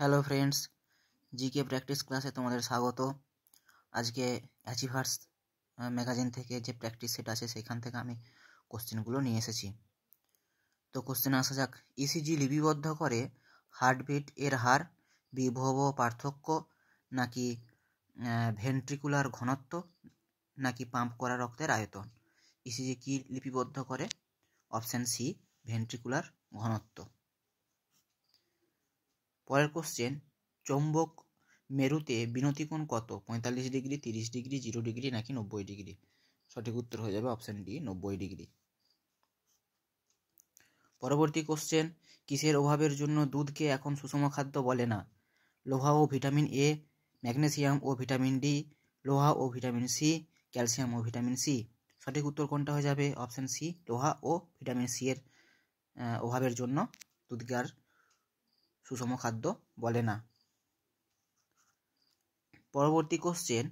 Hello friends, GK practice ক্লাসে তোমাদের স্বাগত। আজকে অ্যাচিভার্স ম্যাগাজিন থেকে যে প্র্যাকটিস সেট আছে সেখান থেকে আমি কোশ্চেনগুলো নিয়ে এসেছি। তো কোশ্চেনে আসা যাক। ইসিজি লিপিবদ্ধ করে হার্টবিট এর হার, বিভব পার্থক্য, নাকি ভেন্ট্রিকুলার ঘনত্ব, নাকি পাম্প করা রক্তের আয়তন? ইসিজি কি লিপিবদ্ধ করে? অপশান সি, ভেন্ট্রিকুলার ঘনত্ব। পরের কোশ্চেন, চৌম্বক মেরুতে বিনতিকোণ কত? 45 ডিগ্রি, 30 ডিগ্রি, 0 ডিগ্রি, নাকি 90 ডিগ্রি? সঠিক উত্তর হয়ে যাবে অপশান ডি, 90 ডিগ্রি। পরবর্তী কোশ্চেন, কিসের অভাবের জন্য দুধকে এখন সুষম খাদ্য বলে না? লোহা ও ভিটামিন এ, ম্যাগনেসিয়াম ও ভিটামিন ডি, লোহা ও ভিটামিন সি, ক্যালসিয়াম ও ভিটামিন সি? সঠিক উত্তর কোনটা হয়ে যাবে? অপশান সি, লোহা ও ভিটামিন সি এর অভাবের জন্য দুধকে আর সুষম খাদ্য বলে না। পরবর্তী কোশ্চেন,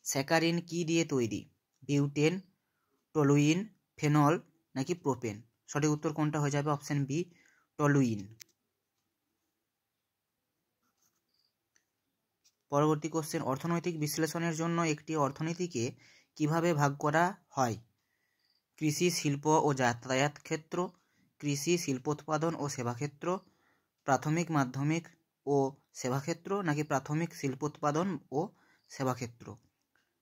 স্যাকারিন কি দিয়ে তৈরি? বিউটেন, টলুইন, ফেনল, নাকি প্রোপেন? সঠিক উত্তর কোনটা হয়ে যাবে? Option B, toluene. পরবর্তী কোশ্চেন, অর্থনৈতিক বিশ্লেষণের জন্য একটি অর্থনীতিকে কিভাবে ভাগ করা হয়? কৃষি, শিল্প ও যাতায়াত ক্ষেত্র, কৃষি, শিল্পোৎপাদন ও সেবা ক্ষেত্র, প্রাথমিক, মাধ্যমিক ও সেবা ক্ষেত্র, নাকি প্রাথমিক, শিল্পোৎপাদন ও সেবা ক্ষেত্র?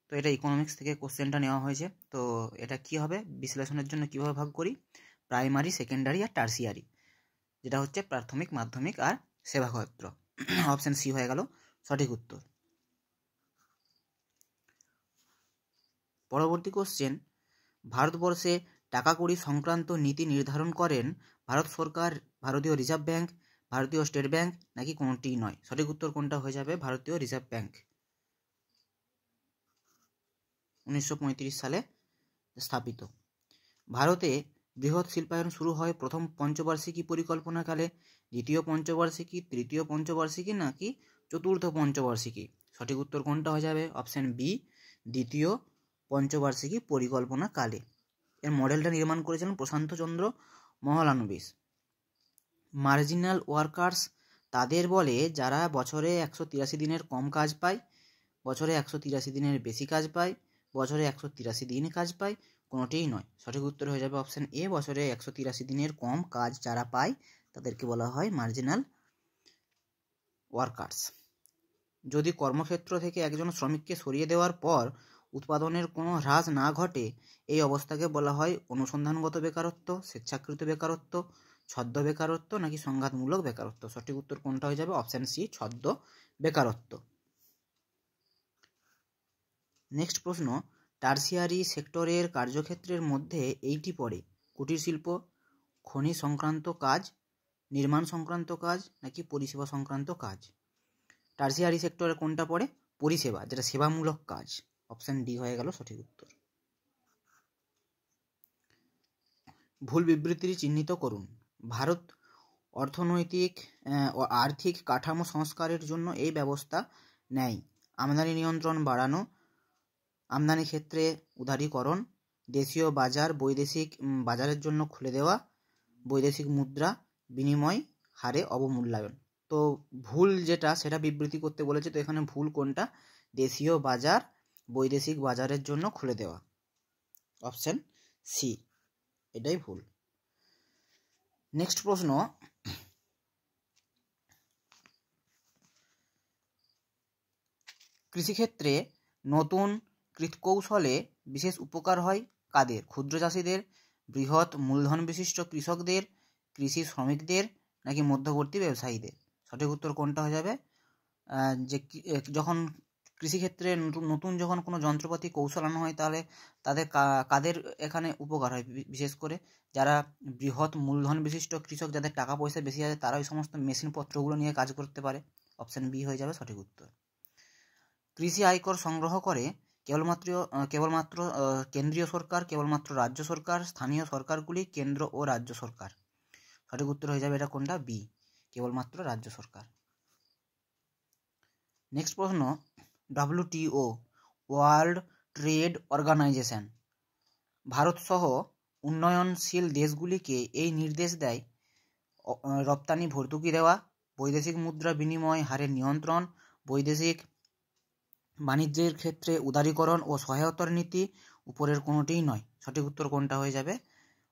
তো এটা ইকোনমিক্স থেকে কোশ্চেনটা নেওয়া হয়েছে। তো এটা কি হবে? বিশ্লেষণের জন্য কিভাবে ভাগ করি? প্রাইমারি, সেকেন্ডারি আর টার্সিয়ারি, যেটা হচ্ছে প্রাথমিক, মাধ্যমিক আর সেবা ক্ষেত্র। অপশন সি হয়ে গেল সঠিক উত্তর। পরবর্তী কোশ্চেন, ভারতবর্ষে টাকা কড়ি সংক্রান্ত নীতি নির্ধারণ করেন ভারত সরকার, ভারতীয় রিজার্ভ ব্যাংক, ভারতীয় স্টেট ব্যাংক, নাকি কোনোটিই নয়? সঠিক উত্তর কোনটা হয়ে যাবে? ভারতীয় রিজার্ভ ব্যাংক। 1935 সালে স্থাপিত। ভারতে বৃহৎ শিল্পায়ন শুরু হয় প্রথম পঞ্চবার্ষিকী পরিকল্পনাকালে, দ্বিতীয় পঞ্চবার্ষিকী, তৃতীয় পঞ্চবার্ষিকী, নাকি চতুর্থ পঞ্চবার্ষিকী? সঠিক উত্তর কোনটা হয়ে যাবে? অপশন বি, দ্বিতীয় পঞ্চবার্ষিকী পরিকল্পনাকালে। এর মডেলটা নির্মাণ করেছিলেন প্রশান্তচন্দ্র মহলানবিশ। মার্জিনাল ওয়ার্কার্স তাদের বলে যারা বছরে 183 দিনের কম কাজ পায়, বছরে 183 দিনের বেশি কাজ পায়, বছরে 183 দিন কাজ পায়, কোনোটিই নয়। সঠিক উত্তর হয়ে যাবে অপশান এ, বছরে 183 দিনের কম কাজ যারা পায় তাদেরকে বলা হয় মার্জিনাল ওয়ার্কার্স। যদি কর্মক্ষেত্র থেকে একজন শ্রমিককে সরিয়ে দেওয়ার পর উৎপাদনের কোনো হ্রাস না ঘটে, এই অবস্থাকে বলা হয় অনুসন্ধানগত বেকারত্ব, স্বেচ্ছাকৃত বেকারত্ব, ছদ্ম বেকারত্ব, নাকি সংঘাতমূলক বেকারত্ব? সঠিক উত্তর কোনটা হয়ে যাবে? অপশান সি, ছদ্ম বেকারত্ব। নেক্সট প্রশ্ন, টার্সিয়ারি সেক্টরের কার্যক্ষেত্রের মধ্যে এইটি পড়ে? কুটির শিল্প, খনি সংক্রান্ত কাজ, নির্মাণ সংক্রান্ত কাজ, নাকি পরিষেবা সংক্রান্ত কাজ? টার্সিয়ারি সেক্টরে কোনটা পড়ে? পরিষেবা, যেটা সেবামূলক কাজ। অপশন ডি হয়ে গেল সঠিক উত্তর। ভুল বিবৃতি চিহ্নিত করুন। ভারত অর্থনৈতিক ও আর্থিক কাঠামো সংস্কারের জন্য এই ব্যবস্থা নেয়: আমদানি নিয়ন্ত্রণ বাড়ানো, আমদানি ক্ষেত্রে উদারীকরণ, দেশীয় বাজার বৈদেশিক বাজারের জন্য খুলে দেওয়া, বৈদেশিক মুদ্রা বিনিময় হারে অবমূল্যায়ন। তো ভুল যেটা সেটা বিবৃতি করতে বলেছে, তো এখানে ভুল কোনটা? দেশীয় বাজার বৈদেশিক বাজারের জন্য খুলে দেওয়া, অপশন সি, এটাই ভুল। নেক্সট প্রশ্ন, কৃষিক্ষেত্রে নতুন কৃৎকৌশলে বিশেষ উপকার হয় কাদের? ক্ষুদ্র চাষিদের, বৃহৎ মূলধন বিশিষ্ট কৃষকদের, কৃষি শ্রমিকদের, নাকি মধ্যবর্তী ব্যবসায়ীদের? সঠিক উত্তর কোনটা হয়ে যাবে? যে যখন কৃষিক্ষেত্রে নতুন যখন কোনো যন্ত্রপাতি কৌশল আনা হয়, তাহলে তাদের কাদের এখানে উপকার হয়? বিশেষ করে যারা বৃহৎ মূলধন বিশিষ্ট কৃষক, যাদের টাকা পয়সা বেশি আছে, তারা ওই সমস্ত মেশিনপত্রগুলো নিয়ে কাজ করতে পারে। অপশান বি হয়ে যাবে সঠিক উত্তর। কৃষি আয়কর সংগ্রহ করে কেবলমাত্র কেন্দ্রীয় সরকার, কেবলমাত্র রাজ্য সরকার, স্থানীয় সরকারগুলি, কেন্দ্র ও রাজ্য সরকার? সঠিক উত্তর হয়ে যাবে এটা কোনটা? বি, কেবলমাত্র রাজ্য সরকার। নেক্সট প্রশ্ন, WTO ওয়ার্ল্ড ট্রেড অর্গানাইজেশন ভারতসহ উন্নয়নশীল দেশগুলিকে এই নির্দেশ দেয়: রপ্তানি ভর্তুকি দেওয়া, বৈদেশিক মুদ্রা বিনিময় হারের নিয়ন্ত্রণ, বৈদেশিক বাণিজ্যের ক্ষেত্রে উদারীকরণ ও সহায়তার নীতি, উপরের কোনোটিই নয়। সঠিক উত্তর কোনটা হয়ে যাবে?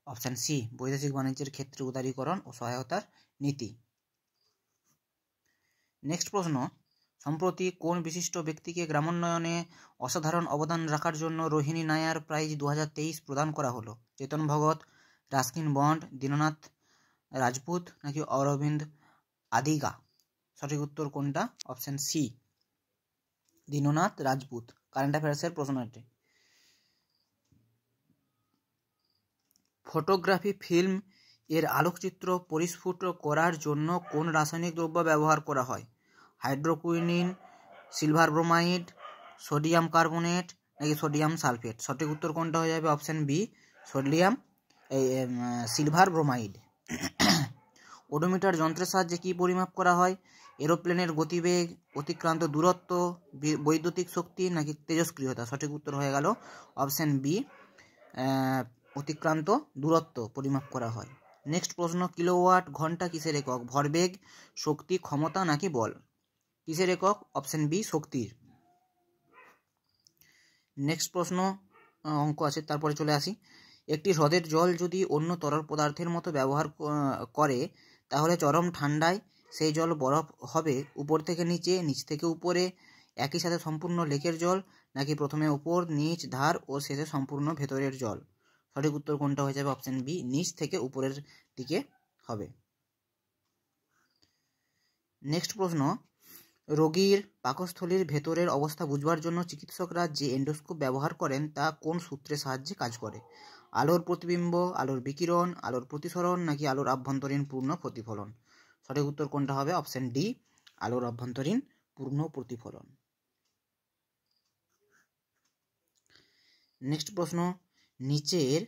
অপশান সি, বৈদেশিক বাণিজ্যের ক্ষেত্রে উদারীকরণ ও সহায়তার নীতি। নেক্সট প্রশ্ন, সম্প্রতি কোন বিশিষ্ট ব্যক্তিকে গ্রামোন্নয়নে অসাধারণ অবদান রাখার জন্য রোহিণী নায়ার প্রাইজ 2023 প্রদান করা হলো? চেতন ভগত, রাস্কিন বন্ড, দীননাথ রাজপুত নাকি অরবিন্দ আদিগা? সঠিক উত্তর কোনটা? Option C, Dinanath Rajput. Current অ্যাফেয়ার্সের প্রশ্ন এটি। ফটোগ্রাফি ফিল্ম এর আলোকচিত্র পরিস্ফুট করার জন্য কোন রাসায়নিক দ্রব্য ব্যবহার করা হয়? Hydroquinone, silver bromide, sodium carbonate নাকি সোডিয়াম সালফেট? সঠিক উত্তর কোনটা হয়ে যাবে? Option B, silver bromide. Odometer যন্ত্রের সাহায্যে কি পরিমাপ করা হয়? এরোপ্লেনের গতিবেগ, অতিক্রান্ত দূরত্ব, বৈদ্যুতিক শক্তি নাকি তেজস্ক্রিয়তা? সঠিক উত্তর হয়ে গেল অপশান বি, অতিক্রান্ত দূরত্ব পরিমাপ করা হয়। নেক্সট প্রশ্ন, কিলোওয়াট ঘন্টা কিসের একক? ভরবেগ, শক্তি, ক্ষমতা নাকি বল? কিসের একক? অপশান বি, শক্তির। নেক্সট প্রশ্ন অঙ্ক আছে, তারপরে চলে আসি। একটি হ্রদের জল যদি অন্য তরল পদার্থের মতো ব্যবহার করে তাহলে চরম ঠান্ডায় সেই জল বরফ হবে উপর থেকে নিচে, নিচ থেকে উপরে, একই সাথে সম্পূর্ণ লেকের জল নাকি প্রথমে উপর, নিচ, ধার ও শেষে সম্পূর্ণ ভেতরের জল? সঠিক উত্তর কোনটা হয়ে যাবে? অপশান বি, নিচ থেকে উপরের দিকে হবে। নেক্সট প্রশ্ন, রোগীর পাকস্থলীর ভেতরের অবস্থা বুঝবার জন্য চিকিৎসকরা যে এন্ডোস্কোপ ব্যবহার করেন তা কোন সূত্রের সাহায্যে কাজ করে? আলোর প্রতিবিম্ব, আলোর বিকিরণ, আলোর প্রতিসরণ নাকি আলোর আভ্যন্তরীণ পূর্ণ প্রতিফলন? সঠিক উত্তর কোনটা হবে? অপশান ডি, আলোর আভ্যন্তরীণ পূর্ণ প্রতিফলন। নেক্সট প্রশ্ন, নিচের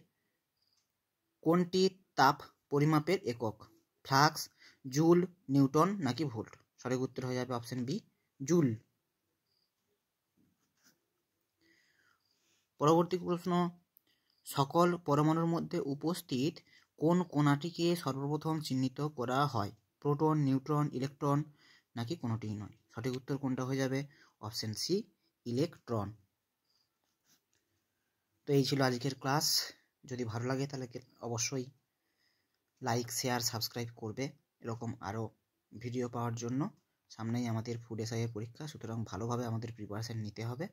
কোনটি তাপ পরিমাপের একক? ফ্লাক্স, জুল, নিউটন নাকি ভোল্ট? সঠিক উত্তর হয়ে যাবে অপশান বি, জুল। পরবর্তী প্রশ্ন, সকল পরমাণুর মধ্যে উপস্থিত কোন কণাটিকে সর্বপ্রথম চিহ্নিত করা হয়? প্রোটন, নিউট্রন, ইলেকট্রন নাকি কোনোটিই নয়? সঠিক উত্তর কোনটা হয়ে যাবে? Option C, electron. তো এই ছিল আজকের ক্লাস। যদি ভালো লাগে তাহলে অবশ্যই লাইক, শেয়ার, সাবস্ক্রাইব করবে এরকম আরও ভিডিও পাওয়ার জন্য। সামনেই আমাদের ফুড এসআইয়ের পরীক্ষা, সুতরাং ভালোভাবে আমাদের প্রিপারেশান নিতে হবে।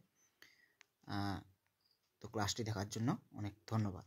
তো ক্লাসটি দেখার জন্য অনেক ধন্যবাদ।